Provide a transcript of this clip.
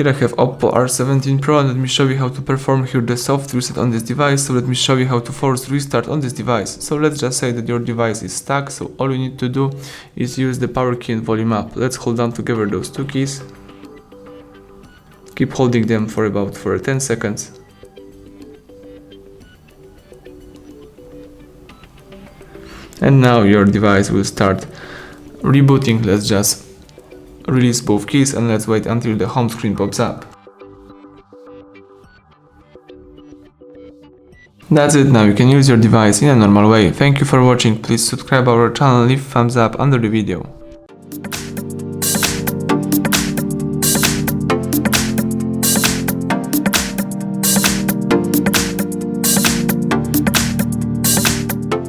Here I have OPPO R17 Pro, and let me show you how to perform here the soft reset on this device. So let me show you how to force restart on this device. So let's just say that your device is stuck, so all you need to do is use the power key and volume up. Let's hold down together those two keys. Keep holding them for 10 seconds. And now your device will start rebooting. Let's just release both keys and let's wait until the home screen pops up. That's it, now you can use your device in a normal way. Thank you for watching, please subscribe our channel, leave thumbs up under the video.